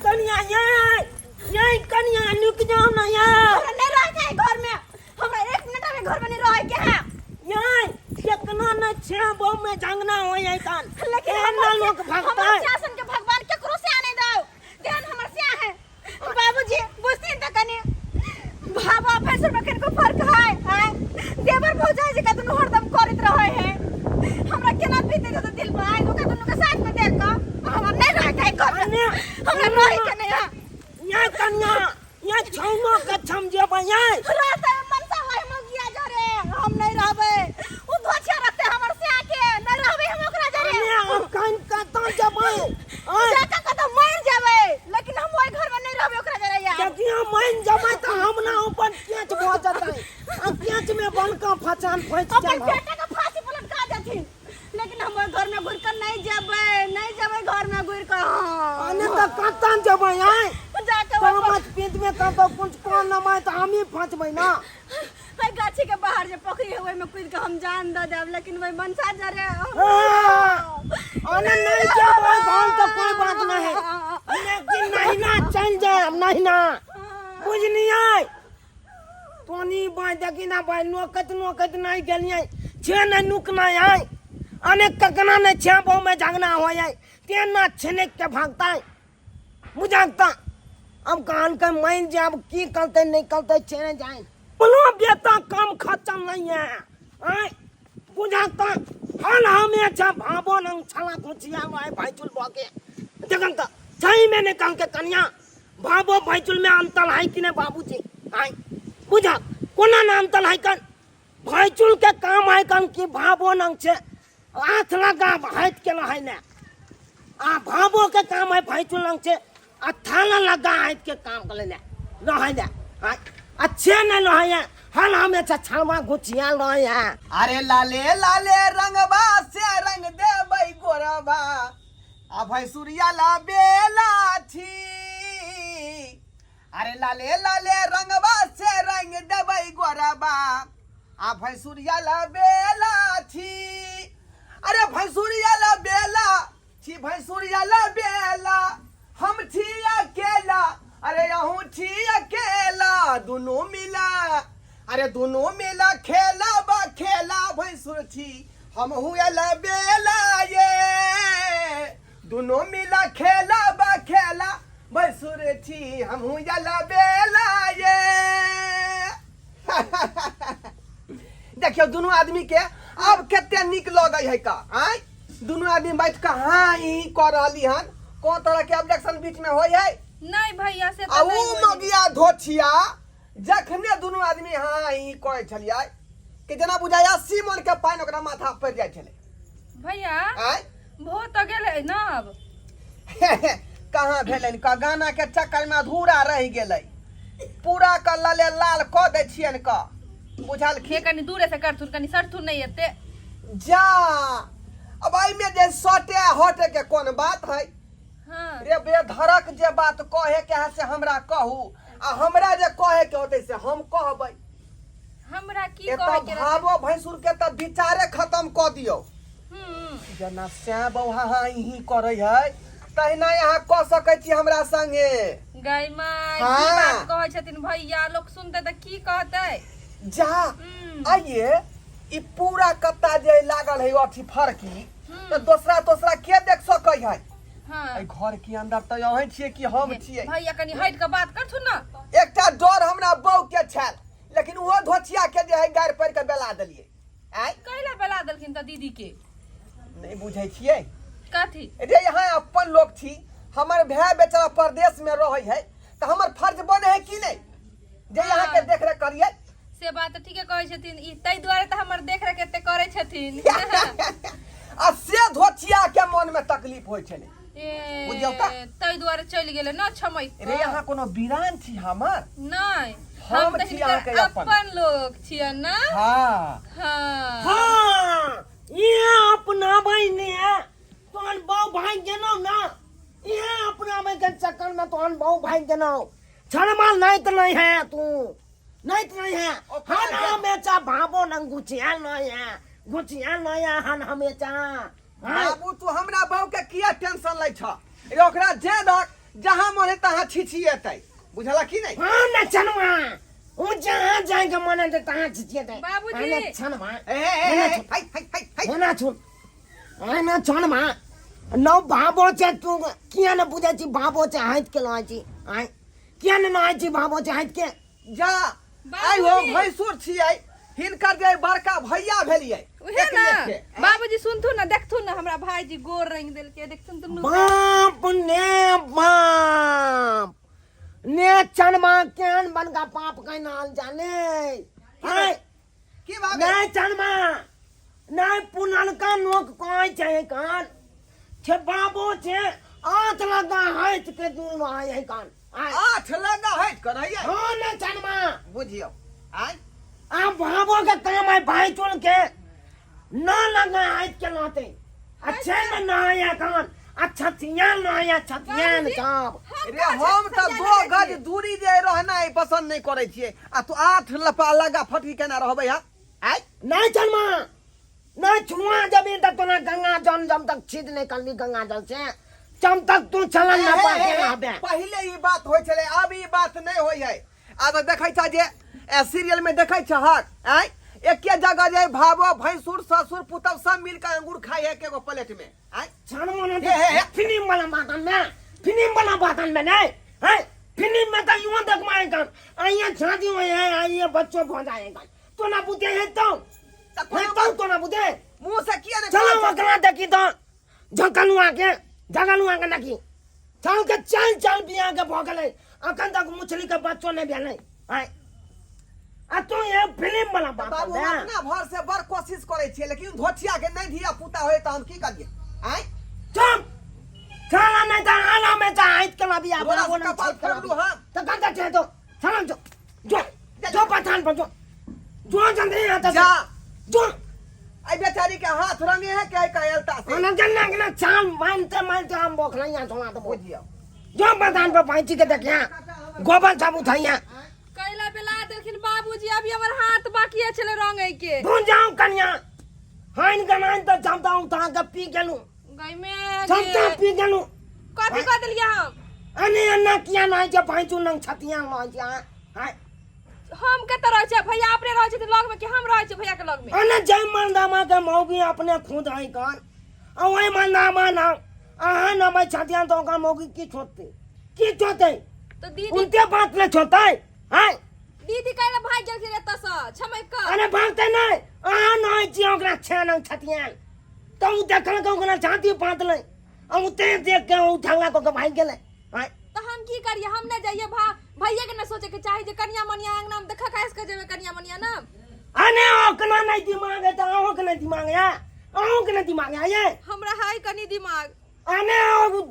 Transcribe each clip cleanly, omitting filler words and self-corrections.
कन्या ये कन्या लुक जाओ ना यार। हमरा नहीं रह के घर में, हमरा 1 मिनट में घर में नहीं रह के है। ये कितना न छे बो में जंगना हो जाए कान। लेकिन ना लोग भागता है। शासन के भगवान केकरो से आने दो। देन हमर से है। बाबूजी बुझती त कने भाबा फैसर में किनको फर्क है? देवर भौजाई जी का दुनु हरदम करत रहे है। हमरा केना बीते तो दिल में आइ ओका दुनु के साथ में देख के हमरा नहीं रह के घर में। हमरा रह के नहीं है। ये कन्या ये छौनो के छम जे बया रात में मनसा है मगिया जरे हम नहीं रहबे। उ धोछिया रहते हमर से आके नहीं रहबे हम ओकरा जरे। हम कान का तो जबै जाका का तो मर जाबे, लेकिन हम ओइ घर में नहीं रहबे ओकरा जरे यार। जति हम मन जबै त हम ना ऊपर केच भ जतै। अब केच में बन का फचान फच अपन जाब। बेटा का फांसी पलट का जाथिन, लेकिन हम ओइ घर में घुर कर नहीं जाबे घर में घुर कर। अने त कतन जबै आय जाके तो मत पीत में त तो कुछ कोन न मैं त हम ही फचबै ना। है गाछी के बाहर जे पोखरी है में कूद के हम जान द जाब, लेकिन वही मनसा जरे अने नहीं जबै घर तो कोई बात नहीं है, लेकिन नहीं ना चल जाए नहीं ना बुझनी आय। तोनी बाय देखी ना बाय नोकत नहीं गेलियै छे न नुक ना आय। अने ककना ने छे बो में झगना हो जाए ते ना छने के भागता बुझाता। अब कान के मैन जे अब की करते नहीं करते छेने जाए बोलो बेटा काम खत्म नहीं है आय बुझाता। हल हमें छा भाबो नंग छला खुचिया वाय भाईचुल बके देखन त सही में निकाल के कन्या भाबो भाईचुल में अंतर है कि ने बाबूजी आय बुझा कोना नाम तल है कन भाईचुल के काम है कन की भाबो नंग छे आठ लगा हाथ के है ने आ भाबो के काम है भाईचुल नंग छे अथाला लगा हाथ के काम कर ले रह ने अच्छे न रहे हल हमें छछवा गुचिया रहे। अरे लाले लाले रंगबा से रंग दे बई गोरबा आ भैंसुरिया ला बेला थी। अरे लाले लाले रंगबा से रंग दे बई गोरबा आ भैंसुरिया ला बेला थी। अरे भैंसुरिया ला बेला थी, भैंसुरिया ला बेला हम थी अकेला। अरे यहूँ थी अकेला दोनों मिला। अरे दोनों मिला खेला बा खेला भैंसुर थी हम हुए बेला ये। दोनों मिला खेला बा खेला भैंसुर थी हम हुए बेला ये। देखियो दोनों आदमी के अब केते निक लगे है का आय। दोनों आदमी बैठ के हाँ ही कर रहली हन। कौन तरह के ऑब्जेक्शन बीच में होय है? नहीं भैया से आ उ मगिया धोछिया जखने दोनों आदमी हाँ ही कहे छलियै कि जना बुझाया सीमन के पानी ओकरा माथा पर जाय छले। भैया आय भो तो गेले न अब कहाँ भेलन का गाना के चक्कर में अधूरा रह गेलै। पूरा क लले लाल क दै छियन का बुझल खे कनी दूरे से करथुन कनी सरथुन नहीं एते जा। अब आई में जे सटे हटे के कोन बात है? हां रे बेधड़क जे बात कहे के है से हमरा कहू आ हमरा जे कहे के होते से हम कहबै। हमरा की ए कहे त के भाबो भैंसुर के त विचारे खत्म क दियो। जना श्याम बौहा हाँ ही करे है तहिना यहाँ क सकै छी हमरा संगे। गाय माय हाँ। की बात कहे छथिन भैया, लोग सुनते त की कहते? जा आइए ई पूरा कत्ता जे लागल है अथी फरकी तो दूसरा के देख सकै है? हां ए घर के अंदर त यही छिए कि हम छिए। भैया कनी हट के बात करथुन न। एकटा डर हमरा बौ के छल, लेकिन वो धोछिया के जे है गाड़ पर के बेला देलिए। आय कैला बेला देलखिन त दीदी के नहीं बुझै छिए कथी? रे यहाँ अपन लोग छी, हमर भाई बेचारा परदेश में रहे है तो हमर फर्ज बने है कि नहीं जे यहाँ के देख रेख करिए। से बात ठीके कहै छथिन, ई तै दुआरे त हमर देख रेख एते करै छथिन। आ से धोछिया के मन में तकलीफ होय छले बुझियौ त तै दुआरे चल गेले न छमई। रे यहाँ कोनो बीरान छी हमर नहीं हम त छी हिनकर अहाँ के अपन लोग छिय न। हाँ हां हाँ ये अपना भाई ने तोहन बहु भाई गेनो ना ये अपना में के चक्कर में तोहन बहु भाई गेनो छड़माल नहीं तो नहीं है तू नहीं तो नहीं है। हन हमेशा भाबो नंग गुचिया नहीं है गुचिया नहीं है हन हमेशा। बाबू तू हमरा बहू के किया टेंशन लै छ? रे ओकरा जे दक जहाँ मोने तहाँ छिछिएतै बुझला कि नहीं हाँ न छनमा वो जहाँ जाएगा मने तो तहाँ छिछिएतै बाबूजी। न छनमा हाय ना छुन न छनमा नौ बाबो छ तू किया न बुझाची बाबो छ हाथ के लाची आय किया न नाची बाबो छ हाथ के जा आई हो भैंसुर छियै हिनकर जे बड़का भैया भेलियै उहे ना बाबूजी सुनथु ना देखथु ना हमरा भाईजी गोर रंग देल के देखथुन दुनु बाप ने चनमा केन बन का पाप का नाल जाने हाय की बात नहीं चनमा नहीं पुनल का नोक कोई चाहे कान छे बाबू छे आठ लगा हाथ के दूर आए कान आठ लगा है करैया हाँ न चनमा बुझियो आय आ बाबू के काम है भाई चुन के न लगा हाथ के लाते अच्छे न आया कान अच्छा तियान न आया छतियान सब रे हम त 2 गज दूरी जे रहना है पसंद नहीं करे छियै आ तू आठ लपा लगा फटकी केना रहबै हा आय नहीं चलमा नहीं छुआ जमीन तक तो ना गंगा जल जब तक छीद नहीं करनी गंगा जल से जब तक तू चलन न पाके रहबे पहले ई बात होय छले अब ई बात नहीं होय है अब देखै छ जे सीरियल में देखै छ हक आय एके जगह जे भाबो भैंसुर ससुर पुतौ सब मिल के अंगूर खाय है एकेगो प्लेट में आय छानो न फिल्म वाला बातन में नहीं है फिल्म में तो यूं देख माए का आइए शादी हुई है आइए बच्चों हो जाएगा तो ना बुते है तो ना बुते मुंह से किया ने चलो वकला देखी तो जगलुआ के नकी चल के चल बिया के भोगले अखन तक मछली के बच्चों ने भेले है आ तो ये फिल्म वाला बात बाबू है अपना भर से बड़ कोशिश करे छियै लेकिन धोतिया के नहीं धिया पुता होय त हम की करिए आय चुप खाना नहीं था आना में था हाथ के बिया बोला बोला कपाल खरदू हम तो गंदा छे तो चल जो पठान पर जो जल्दी आता जा जो आई बेचारी के हाथ रंगे है क्या कहलता से ओना जन्ना के ना चाल मानते हम बोखलैया छोड़ा तो बुझियो जो पठान पर पांची के देखिया गोबर सब उठाइया कैला बेला देखिन बाबूजी अभी हमर हाथ बाकी छले रंगे के भूल जाऊं कन्या हाइन गनान तो जमता उठा के पी गेलू गई में जमता पी गेलू कथि कह देलिया हम अने अन्ना किया नहीं जे पांचू नंग छतिया न जा हाय हम के तरह छे भैया अपने रह छे लग में कि हम रह छे भैया के लग में अने जय मंदामा के मौगी अपने खुद आई कान ओए मंदामा ना आहा न मैं छतिया तो का मौगी की छोते तो दीदी उनके बात ले छोता है हाय दीदी कहले भाई गेल रे तस छमै का अरे भागते नहीं आहा नहीं जी ओकरा छन छतिया तो देखल को ओकरा छाती पात ले हम ते देख के उठाला को भाई गेले हाय तो हम की करिए हम न जाइए भैया के न सोचे के चाहे जे कन्या मनिया अंगना में देखा खास के जेबे कन्या मनिया ना अने ओकना नहीं दिमाग है तो ओकना दिमाग है ओकना दिमाग है ये हमरा हाय कनी दिमाग अने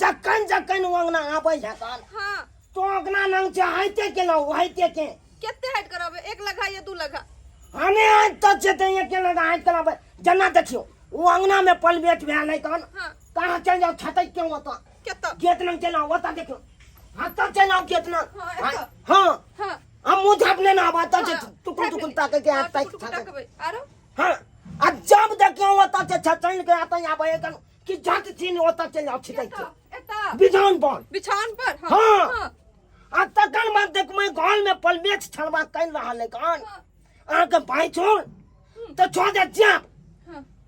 जक्कन वंगना आबै छकान हां तो ओकना नंग चाहते के ना वहते के केते हाइट करबे 1 लगा या 2 लगा हने आज तक चते ये के लगा हाथ कराबे जना देखियो वो अंगना में पलबेट भेल है कौन हां कहां चल जाओ छतै क्यों होता केते गेट नंग चला होता देखो हां तो चलाओ गेट ना हां हां हां हम मुंह झापने ना बात टुकुल ताके के हाथ तक टकबे आरो हां अब जब देखियो होता छतै के आता यहां बे कन कि जात चीन होता चल जाओ छितै एता बिछावन पर हां आ तकन बाद देख मैं घर में पलबेट छलवा कर रहा है कौन आके भाई छोड़ तो छोड़ दे जा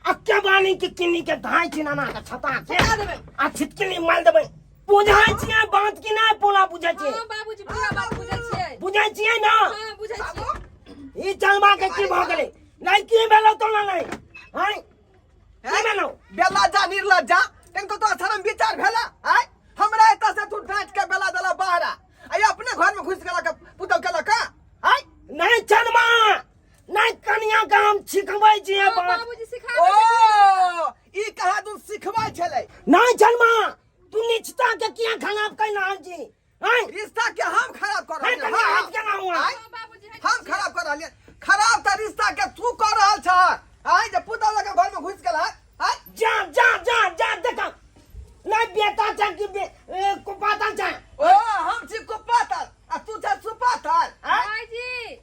अक्के बानी की किन्नी के धाई चिनाना का छता के आ छिटकिनी मार देबे बुझाई छिए बात की ना पोला बुझाई छिए हां बाबूजी पूरा बात बुझै छियै बुझाई छिए ना हां बुझै छियै ई चलवा के की भ गेलै लड़की बेलो तो ना नहीं हाय की बेलो बेला जा निर्लज्जा तनको तो शरम विचार भेला आय हमरा एता से तू डांट के बेला दला बाहर आई अपने घर में घुस गेला के पुतौ केला का आय नहीं चलमा नहीं कनिया का हम सिखबै छिए बात बाबूजी सिखा ओ ई कहा तू सिखबै छले नहीं चलमा तू निचता के किया खराब कैला जी हाय रिश्ता के हम खराब कर हाय रहलिए कनिया हाथ के ना हुआ बाबूजी हम खराब कर रहलिए खराब त रिश्ता के तू कर रहल छ आय जे पुतौ लगे घर में घुस गेला आय जा देखा नहीं बेटा चा की कुपाता चा ओ हम छी कुपातर आ तू छ सुपातर आय भाईजी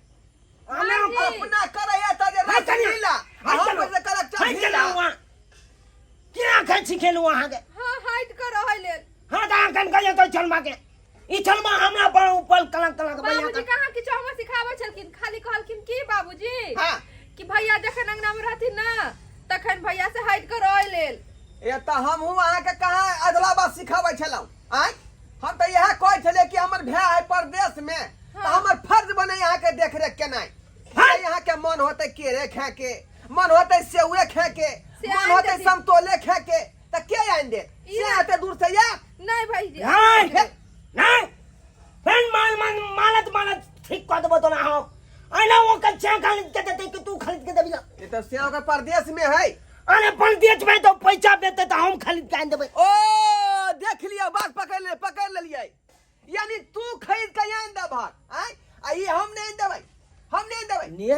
हमें अपना करे है त जे रसलीला हम पर करक हाय ढीला चला हुआ क्या खाई सिखेलु वहां के हां हाइट कर रहै ले हां दा कन कहियो तो चल माके ई छलमा हमरा पर ऊपर कलंक कलंक भैया बाबूजी कहाँ कि चौमा सिखाबै छलखिन खाली कहलखिन की बाबूजी हाँ। कि भैया जखन अंगना में रहथिन ना तखन भैया से हट कर रोय लेल ये तो हम हूँ अहाँ के कहाँ अदला बात सिखाबै छलौं आय हम तो यह कहै छले कि हमर भाई है परदेश में तो हमर फर्ज बने यहाँ के देख रेख केनाइ यहाँ के मन होते केरे खे के मन होते सेउए खे के मन होते समतोले खे के तो के आइन दे से आते दूर से या नहीं भाईजी नहीं नहीं फिर मालत ठीक कर देबो तो ना हो आइना वो कच्चा खरीद के देते कि तू खरीद के देबी ना ये तो सेव का परदेश में है अरे परदेश में तो पैसा देते तो हम खरीद के आइन देबे ओ देख लिया बात पकड़ ले लिए यानी तू खरीद के आइन दे भात आय आई हम नहीं देबै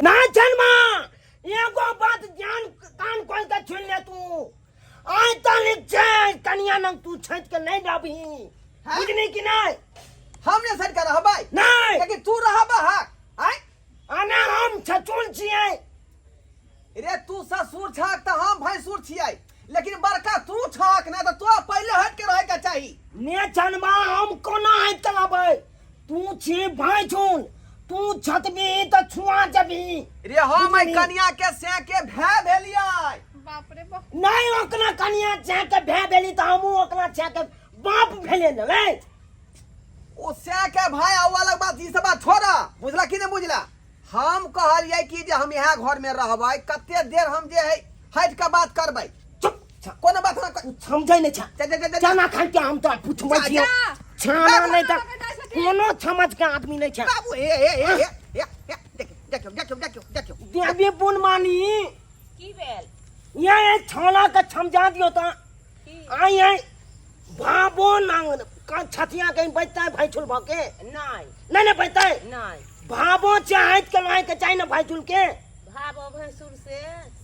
ना जन्मा एगो बात जान कान खोल के सुन ले तू आय तलिक छे कनिया नंग तू छत के नहीं डाबी बुझनी कि नहीं हमने सर कर रहबै नहीं लेकिन तू रहबा आय आना हम छचुल छियै रे तू ससुर छाक त हम भैंसुर छियै लेकिन बड़का तू छाक ना त तो पहले हट के रहे के चाहिए ने जन्मा हम कोना हट के लाबै तू छी भैंसुल तू छतबी त छुआ जबी रे हम कन्या के से के भै भेलियै बाप रे बाप नहीं ओकना कनिया छे के भै भेली त हमहू ओकना छे के बाप भेले न रे ओ से के भाई वाला बात ई सब बात छोड़ा बुझला कि नहीं बुझला हम कहलियै कि जे हम यहाँ घर में रहबै कते देर हम जे है हट के बात करबै चुप कोनो बात ना समझै नै छ जाना खान के हम तो पूछबै छियै छाना नहीं त कोनो समझ के आदमी नहीं छ बाबू ए देखियो देवी पुन मानी की भेल ये छाला के समझा दियो त आई आई बाबो नांग का छतिया कहीं बैठता भाईचुल भके नहीं बैठता नहीं भाबो चाहत के लाए के चाहिए ना भाईचुल के भाबो भैंसुर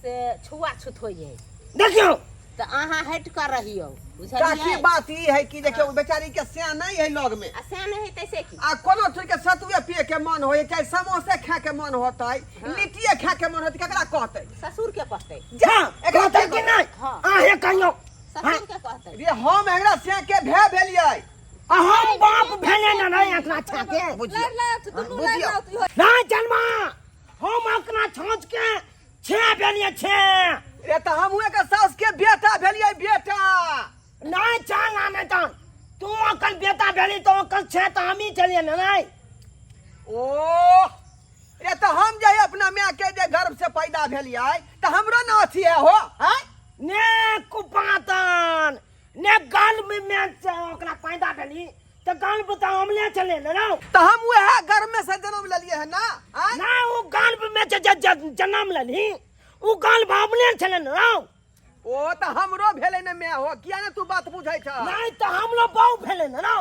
से छुआछूत हो जाए देखियो तो अहाँ हट कर रहियो काकी बुझलियै बात ई है कि देखियो बेचारी के से नहीं है लग में आ से नहीं तैसे की आ कोनो चीज के सतुए पिए के मन होय चाहे समोसे खा के मन होतै लिट्टिए खा के मन होतै केकरा कहतै ससुर के कहते जा कहते कि नहीं हाँ। आहे कहियो ससुर के कहते रे हम एकरा से के भे भेलियै हम बाप भेले ना नहीं एकरा छा के बुझियो दुनू लड़ ला तू ना जन्मा हम अपना छांच के छे भेलिए छे रे त हम हुए के सास के बेटा भेलियै बेटा नहीं चांगा में तो तू अकल बेटा भेली तो अकल छे तो हम ही चलिए ना नहीं ओ रे त हम जे अपना मां के जे गर्भ से पैदा भेलियै त हमरो ना अथी है हो हैं ने कुपातन ने गाल में ओकरा पैदा भेली तो गाल बता हमले चले ना त हम वह गर्भ में से जन्म लेलियै है ना हैं ना वो गाल में जन्म लेली वो गाल हमले चले ना ओ त हमरो भेलै ने मैं हो किया ने तू बात बुझै छ नहीं तो हम लोग बहु भेले ना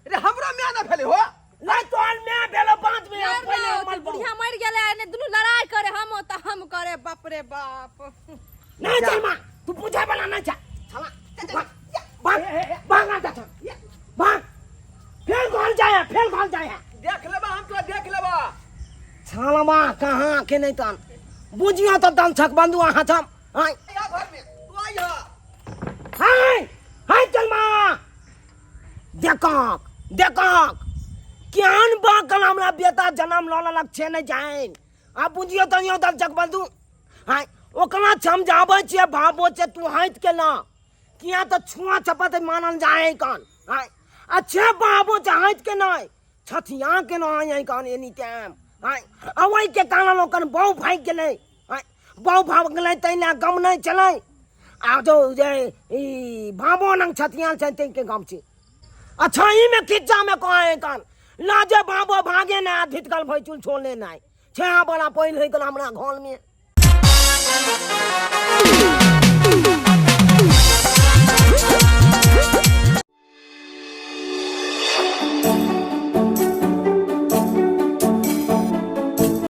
रे हमरो मैं ना भेलै हो नहीं तो मैं भेलो बाद में हम पहले हमल बहु बुढ़िया मर गेले ने दुनू लड़ाई करे हम त हम करे बाप रे बाप नहीं चल मां तू पूछे वाला नहीं जा चला भाग जा भाग फिर घर जाए देख लेबा हम तो देख लेबा छालवा कहाँ के नहीं तन बुझियो तो दल छक बंधु हाथ हम हाय या घर में तू आइया हाय चल मां देखक क्यान बा कल हमरा बेटा जन्म ल लक छे नहीं जाए अब बुझियो तो यो दल छक बंधु हाय ओकरा समझाबै छियै भाबो छे तू हाथ के ना किया तो छुआ छपत मानल जाए कन हाय अच्छे बाबू हाथ के नहीं छथिया के ना आई कन एनी टाइम हाय अवै के कारण लोकन बहु भाग गेलै हाय बहु भाग गेलै तैना गम नहीं चलै आ जो जे ई भाबो नंग छतिया छै तै के गम छै अच्छा ई में किच्चा में कहे कन लाजे बाबो भागे ना धितकल भइचुल छोड़ले नहीं छे बड़ा पहिल होई गेल हमरा घर में